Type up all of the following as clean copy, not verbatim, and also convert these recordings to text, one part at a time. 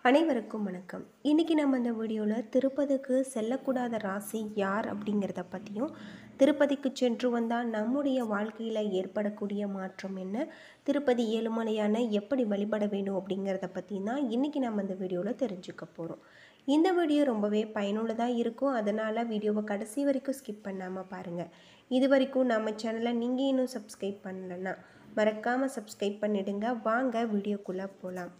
அனைவருக்கும் வணக்கம். இன்றைக்கி நம்ம இந்த வீடியோவில் திருப்பதிக்கு செல்லக்கூடாத ராசி யார் அப்படிங்கிறத பற்றியும், திருப்பதிக்கு சென்று வந்தால் நம்முடைய வாழ்க்கையில் ஏற்படக்கூடிய மாற்றம் என்ன, திருப்பதி ஏழுமலையான எப்படி வழிபட வேண்டும் அப்படிங்கிறத பற்றி தான் இன்றைக்கி நம்ம இந்த வீடியோவில் தெரிஞ்சுக்க போகிறோம். இந்த வீடியோ ரொம்பவே பயனுள்ளதாக இருக்கும். அதனால் வீடியோவை கடைசி வரைக்கும் ஸ்கிப் பண்ணாமல் பாருங்கள். இது வரைக்கும் நம்ம சேனலை நீங்கள் இன்னும் சப்ஸ்கிரைப் பண்ணலைன்னா மறக்காமல் சப்ஸ்கிரைப் பண்ணிவிடுங்க. வாங்க வீடியோக்குள்ளே போகலாம்.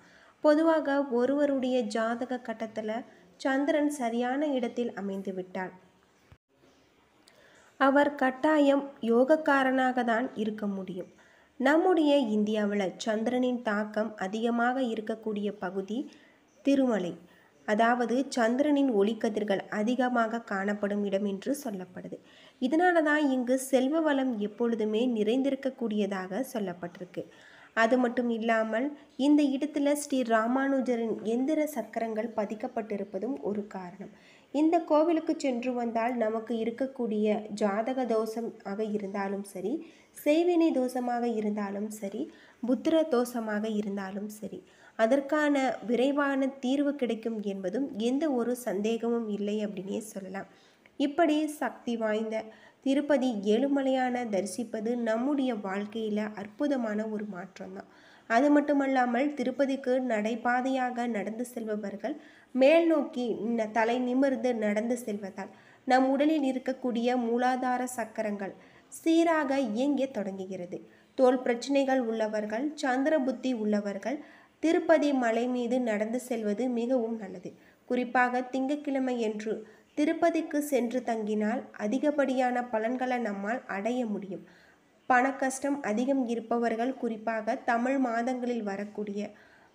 பொதுவாக ஒருவருடைய ஜாதக கட்டத்தில் சந்திரன் சரியான இடத்தில் அமைந்து விட்டார் அவர் கட்டாயம் யோகக்காரனாக தான் இருக்க முடியும். நம்முடைய இந்தியாவில் சந்திரனின் தாக்கம் அதிகமாக இருக்கக்கூடிய பகுதி திருமலை, அதாவது சந்திரனின் ஒளிக்கதிர்கள் அதிகமாக காணப்படும் இடம் என்று சொல்லப்படுது. இதனால தான் இங்கு செல்வ வளம் எப்பொழுதுமே நிறைந்திருக்கக்கூடியதாக சொல்லப்பட்டிருக்கு. அது மட்டும் இல்லாமல் இந்த இடத்துல ஸ்ரீ ராமானுஜரின் எந்திர சக்கரங்கள் பதிக்கப்பட்டிருப்பதும் ஒரு காரணம். இந்த கோவிலுக்கு சென்று வந்தால் நமக்கு இருக்கக்கூடிய ஜாதக தோஷம் ஆக இருந்தாலும் சரி, செய்வினை தோஷமாக இருந்தாலும் சரி, புத்திர தோஷமாக இருந்தாலும் சரி, அதற்கான விரைவான தீர்வு கிடைக்கும் என்பதும் எந்த ஒரு சந்தேகமும் இல்லை அப்படின்னே சொல்லலாம். இப்படி சக்தி வாய்ந்த திருப்பதி ஏழுமலையான தரிசிப்பது நம்முடைய வாழ்க்கையில் அற்புதமான ஒரு மாற்றம் தான். அது மட்டுமல்லாமல் திருப்பதிக்கு நடைபாதையாக நடந்து செல்பவர்கள் மேல் நோக்கி தலை நிமிர்ந்து நடந்து செல்வதால் நம் உடலில் இருக்கக்கூடிய மூலாதார சக்கரங்கள் சீராக இயங்க தொடங்குகிறது. தோல் பிரச்சனைகள் உள்ளவர்கள், சந்திர புத்தி உள்ளவர்கள் திருப்பதி மலை மீது நடந்து செல்வது மிகவும் நல்லது. குறிப்பாக திங்கட்கிழமை என்று திருப்பதிக்கு சென்று தங்கினால் அதிகப்படியான பலன்களை நம்மால் அடைய முடியும். பண கஷ்டம் அதிகம் இருப்பவர்கள், குறிப்பாக தமிழ் மாதங்களில் வரக்கூடிய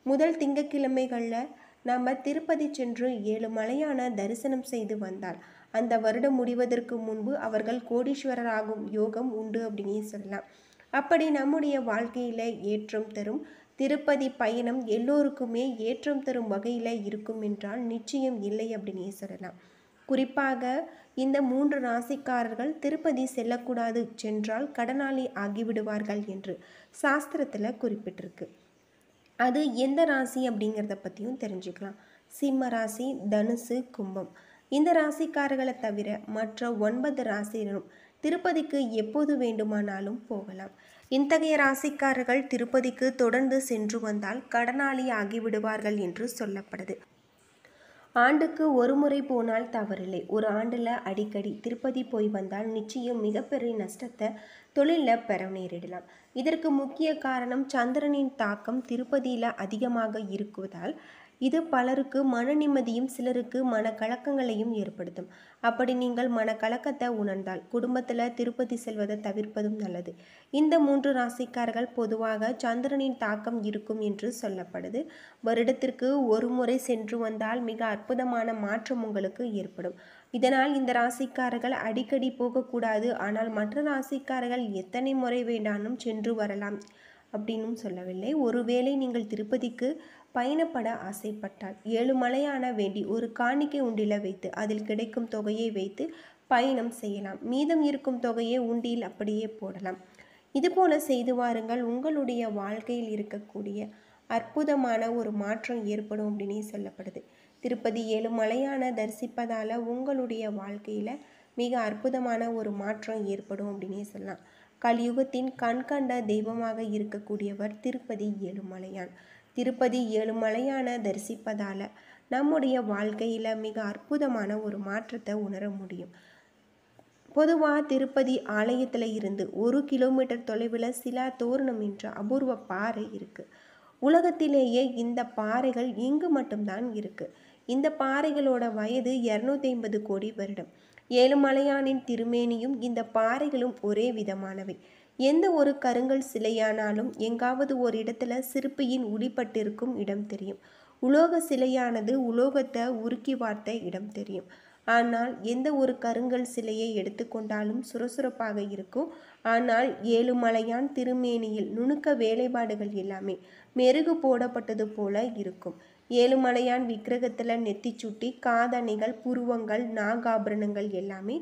முதல் திங்கட்கிழமைகளில் நம்ம திருப்பதி சென்று ஏழுமலையான தரிசனம் செய்து வந்தால் அந்த வருடம் முடிவதற்கு முன்பு அவர்கள் கோடீஸ்வரராகும் யோகம் உண்டு அப்படின்னு சொல்லலாம். அப்படி நம்முடைய வாழ்க்கையில் ஏற்றம் தரும் திருப்பதி பயணம் எல்லோருக்குமே ஏற்றம் தரும் வகையில் இருக்கும் என்றால் நிச்சயம் இல்லை அப்படின்னே சொல்லலாம். குறிப்பாக இந்த 3 ராசிக்காரர்கள் திருப்பதி செல்லக்கூடாது, சென்றால் கடனாளி ஆகிவிடுவார்கள் என்று சாஸ்திரத்தில் குறிப்பிட்டிருக்கு. அது எந்த ராசி அப்படிங்கிறத பற்றியும் தெரிஞ்சுக்கலாம். சிம்ம ராசி, தனுசு, கும்பம் இந்த ராசிக்காரர்களை தவிர மற்ற 9 ராசியினரும் திருப்பதிக்கு எப்போது வேண்டுமானாலும் போகலாம். இத்தகைய ராசிக்காரர்கள் திருப்பதிக்கு தொடர்ந்து சென்று வந்தால் கடனாளி ஆகிவிடுவார்கள் என்று சொல்லப்படுது. ஆண்டுக்கு ஒரு முறை போனால் தவறில்லை. ஒரு ஆண்டில் அடிக்கடி திருப்பதி போய் வந்தால் நிச்சயம் மிகப்பெரிய நஷ்டத்தை தொழிலில் பெற நேரிடலாம். இதற்கு முக்கிய காரணம் சந்திரனின் தாக்கம் திருப்பதியில் அதிகமாக இருக்குவதால் இது பலருக்கு மன நிம்மதியும் சிலருக்கு மனக்கலக்கங்களையும் ஏற்படுத்தும். அப்படி நீங்கள் மனக்கலக்கத்தை உணர்ந்தால் குடும்பத்தில் திருப்பதி செல்வதை தவிர்ப்பதும் நல்லது. இந்த 3 ராசிக்காரர்கள் பொதுவாக சந்திரனின் தாக்கம் இருக்கும் என்று சொல்லப்படுது. வருடத்திற்கு ஒரு முறை சென்று வந்தால் மிக அற்புதமான மாற்றம் உங்களுக்கு ஏற்படும். இதனால் இந்த ராசிக்காரர்கள் அடிக்கடி போகக்கூடாது, ஆனால் மற்ற ராசிக்காரர்கள் எத்தனை முறை வேண்டாலும் சென்று வரலாம் அப்படின்னும் சொல்லவில்லை. ஒருவேளை நீங்கள் திருப்பதிக்கு பயணப்பட ஆசைப்பட்டால் ஏழுமலையான வேண்டி ஒரு காணிக்கை உண்டில வைத்து அதில் கிடைக்கும் தொகையை வைத்து பயணம் செய்யலாம். மீதம் இருக்கும் தொகையை உண்டியில் அப்படியே போடலாம். இதுபோல செய்து வாருங்கள். உங்களுடைய வாழ்க்கையில் இருக்கக்கூடிய அற்புதமான ஒரு மாற்றம் ஏற்படும் அப்படின்னே சொல்லப்படுது. திருப்பதி ஏழுமலையான தரிசிப்பதால் உங்களுடைய வாழ்க்கையில் மிக அற்புதமான ஒரு மாற்றம் ஏற்படும் அப்படின்னே சொல்லலாம். கலியுகத்தின் கண்கண்ட தெய்வமாக இருக்கக்கூடியவர் திருப்பதி ஏழுமலையான். திருப்பதி ஏழுமலையான தரிசிப்பதால் நம்முடைய வாழ்க்கையில் மிக அற்புதமான ஒரு மாற்றத்தை உணர முடியும். பொதுவாக திருப்பதி ஆலயத்தில் இருந்து 1 கிலோமீட்டர் தொலைவில் சிலா தோரணம் என்ற அபூர்வ பாறை இருக்குது. உலகத்திலேயே இந்த பாறைகள் இங்கு மட்டும்தான் இருக்குது. இந்த பாறைகளோட வயது 250 கோடி வருடம். ஏழுமலையானின் திருமேனியும் இந்த பாறைகளும் ஒரே விதமானவை. எந்த ஒரு கருங்கல் சிலையானாலும் எங்காவது ஒரு இடத்துல சிற்பியின் உளிப்பட்டிருக்கும் இடம் தெரியும். உலோக சிலையானது உலோகத்தை உருக்கி வார்த்த இடம் தெரியும். ஆனால் எந்த ஒரு கருங்கல் சிலையை எடுத்துக்கொண்டாலும் சுறுசுறுப்பாக இருக்கும். ஆனால் ஏழுமலையான் திருமேனியில் நுணுக்க வேலைப்பாடுகள் எல்லாமே மெருகு போடப்பட்டது போல இருக்கும். ஏழுமலையான் விக்கிரகத்தில் நெத்திச்சுட்டி, காதணிகள், புருவங்கள், நாகாபரணங்கள் எல்லாமே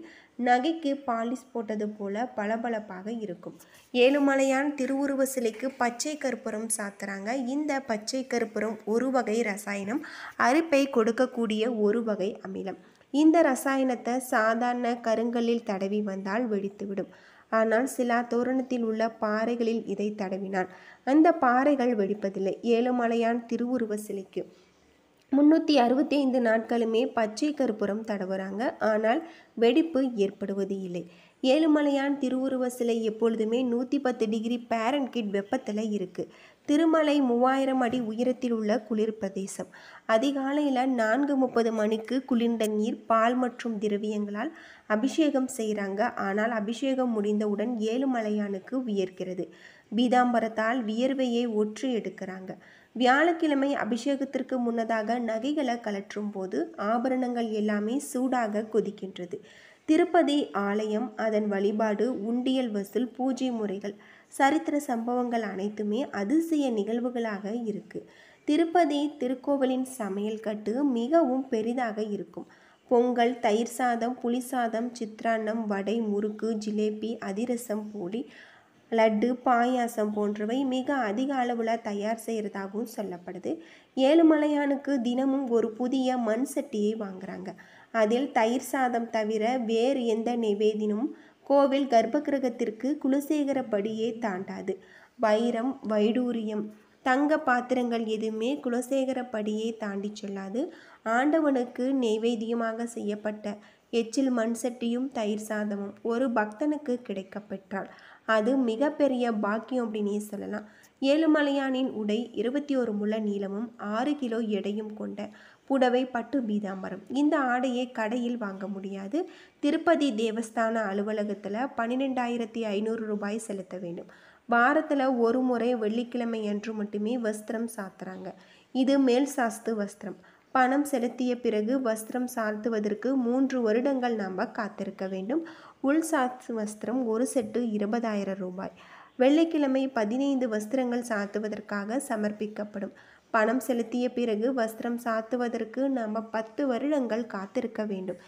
நகைக்கு பாலிஷ் போட்டது போல பளபளப்பாக இருக்கும். ஏழுமலையான் திருவுருவ சிலைக்கு பச்சை கற்பூரம் சாத்துறாங்க. இந்த பச்சை கற்பூரம் ஒரு வகை ரசாயனம், அரிப்பை கொடுக்கக்கூடிய ஒரு வகை அமிலம். இந்த ரசாயனத்தை சாதாரண கருங்கல்லில் தடவி வந்தால் வெடித்துவிடும். ஆனால் சிலா தோரணத்தில் உள்ள பாறைகளில் இதை தடவினால் அந்த பாறைகள் வெடிப்பதில்லை. ஏழுமலையான் திருவுருவ சிலைக்கு 365 நாட்களுமே பச்சை கற்பூரம் தடவுறாங்க. ஆனால் வெடிப்பு ஏற்படுவது இல்லை. ஏழுமலையான் திருவுருவ சிலை எப்பொழுதுமே 110 டிகிரி பாரன்ஹீட் வெப்பத்தில் இருக்குது. திருமலை 3000 அடி உயரத்தில் உள்ள குளிர் பிரதேசம். அதிகாலையில் 4:30 மணிக்கு குளிர்ந்த நீர், பால் மற்றும் திரவியங்களால் அபிஷேகம் செய்கிறாங்க. ஆனால் அபிஷேகம் முடிந்தவுடன் ஏழுமலையானுக்கு வியர்க்கிறது. பீதாம்பரத்தால் வியர்வையை ஒற்றி எடுக்கிறாங்க. வியாழக்கிழமை அபிஷேகத்திற்கு முன்னதாக நகைகளை கலற்றும் போது ஆபரணங்கள் எல்லாமே சூடாக கொதிக்கின்றது. திருப்பதி ஆலயம், அதன் வழிபாடு, உண்டியல் வசூல், பூஜை முறைகள், சரித்திர சம்பவங்கள் அனைத்துமே அதிசய நிகழ்வுகளாக இருக்கு. திருப்பதி திருக்கோவிலின் சமையல் கட்டு மிகவும் பெரிதாக இருக்கும். பொங்கல், தயிர் சாதம், புளி சாதம், சித்ரான்னம், வடை, முறுக்கு, ஜிலேபி, அதிரசம், போலி, லட்டு, பாயாசம் போன்றவை மிக அதிக அளவில் தயார் செய்கிறதாகவும் சொல்லப்படுது. ஏழுமலையானுக்கு தினமும் ஒரு புதிய மண் சட்டியை வாங்குறாங்க. அதில் தயிர் சாதம் தவிர வேறு எந்த நைவேத்தியமும் கோவில் கர்ப்பகிரகத்திற்கு குலசேகரப்படியே தாண்டாது. வைரம், வைடூரியம், தங்க பாத்திரங்கள் எதுவுமே குலசேகரப்படியே தாண்டி செல்லாது. ஆண்டவனுக்கு நைவேத்தியமாக செய்யப்பட்ட எச்சில் மண் சட்டியும் தயிர் சாதமும் ஒரு பக்தனுக்கு கிடைக்கப்பெற்றால் அது மிகப்பெரிய பாக்கியம் அப்படின்னே சொல்லலாம். ஏழுமலையானின் உடை 21 முழ நீளமும் 6 கிலோ எடையும் கொண்ட புடவை பட்டு பீதாம்பரம். இந்த ஆடையை கடையில் வாங்க முடியாது. திருப்பதி தேவஸ்தான அலுவலகத்தில் 12,500 ரூபாய் செலுத்த வேண்டும். வாரத்தில் ஒரு முறை வெள்ளிக்கிழமை அன்று மட்டுமே வஸ்திரம் சாத்துறாங்க. இது மேல் சாஸ்து வஸ்திரம். பணம் செலுத்திய பிறகு வஸ்திரம் சாத்துவதற்கு 3 வருடங்கள் நாம் காத்திருக்க வேண்டும். உள் சாத்து வஸ்திரம் ஒரு செட்டு 20,000 ரூபாய். வெள்ளிக்கிழமை 15 வஸ்திரங்கள் சாத்துவதற்காக சமர்ப்பிக்கப்படும். பணம் செலுத்திய பிறகு வஸ்திரம் சாத்துவதற்கு நாம் 10 வருடங்கள் காத்திருக்க வேண்டும்.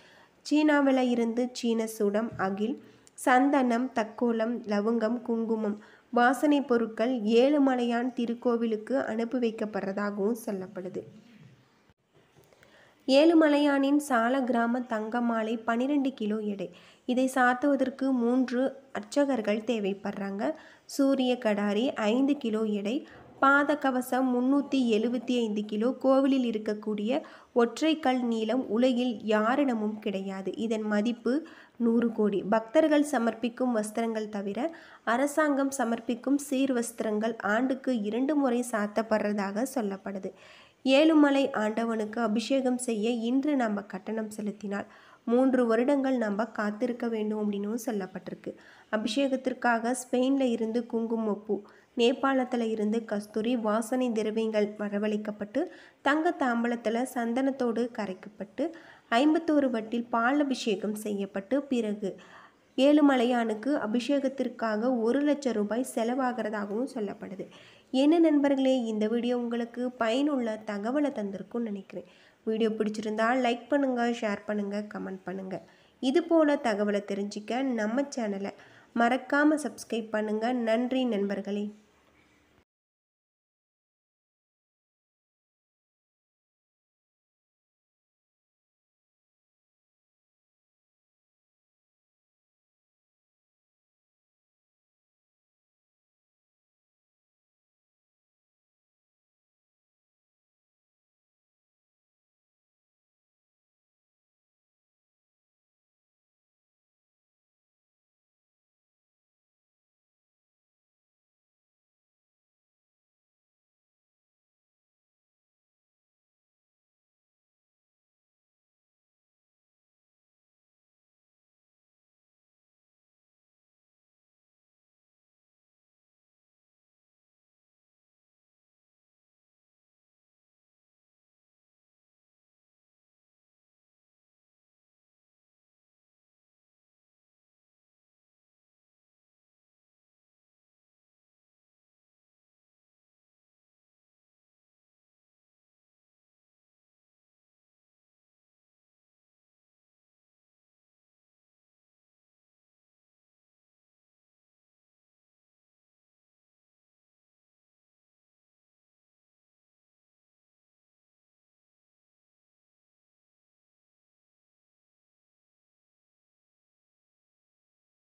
சீனாவில் இருந்து சீன சூடம், அகில், சந்தனம், தக்கோலம், லவங்கம், குங்குமம், வாசனை பொருட்கள் ஏழுமலையான் திருக்கோவிலுக்கு அனுப்பி வைக்கப்படுறதாகவும் சொல்லப்படுது. ஏழுமலையானின் சால கிராம தங்க மாலை 12 கிலோ எடை. இதை சாத்துவதற்கு 3 அர்ச்சகர்கள் தேவைப்படுறாங்க. சூரிய கடாரி 5 கிலோ எடை. பாத கவசம் 375 கிலோ. கோவிலில் இருக்கக்கூடிய ஒற்றைக்கல் நீளம் உலகில் யாரிடமும் கிடையாது. இதன் மதிப்பு 100 கோடி. பக்தர்கள் சமர்ப்பிக்கும் வஸ்திரங்கள் தவிர அரசாங்கம் சமர்ப்பிக்கும் சீர் வஸ்திரங்கள் ஆண்டுக்கு 2 முறை சாத்தப்படுறதாக சொல்லப்படுது. ஏழுமலை ஆண்டவனுக்கு அபிஷேகம் செய்ய இன்று நம்ம கட்டணம் செலுத்தினால் 3 வருடங்கள் நம்ம காத்திருக்க வேண்டும் அப்படின்னு சொல்லப்பட்டிருக்கு. அபிஷேகத்திற்காக ஸ்பெயினில் இருந்து குங்குமப்பூ, நேபாளத்தில் இருந்து கஸ்தூரி, வாசனை திரவியங்கள் வரவழைக்கப்பட்டு தங்க தாம்பலத்தில் சந்தனத்தோடு கரைக்கப்பட்டு 51 வட்டில் பால் அபிஷேகம் செய்யப்பட்டு பிறகு ஏழுமலையானுக்கு அபிஷேகத்திற்காக 1 லட்சம் ரூபாய் செலவாகிறதாகவும் சொல்லப்படுது. என்ன நண்பர்களே, இந்த வீடியோ உங்களுக்கு பயனுள்ள தகவலை தந்திருக்கும்னு நினைக்கிறேன். வீடியோ பிடிச்சிருந்தால் லைக் பண்ணுங்கள், ஷேர் பண்ணுங்கள், கமெண்ட் பண்ணுங்கள். இது போல் தகவலை தெரிஞ்சிக்க நம்ம சேனலை மறக்காமல் சப்ஸ்கிரைப் பண்ணுங்கள். நன்றி நண்பர்களே.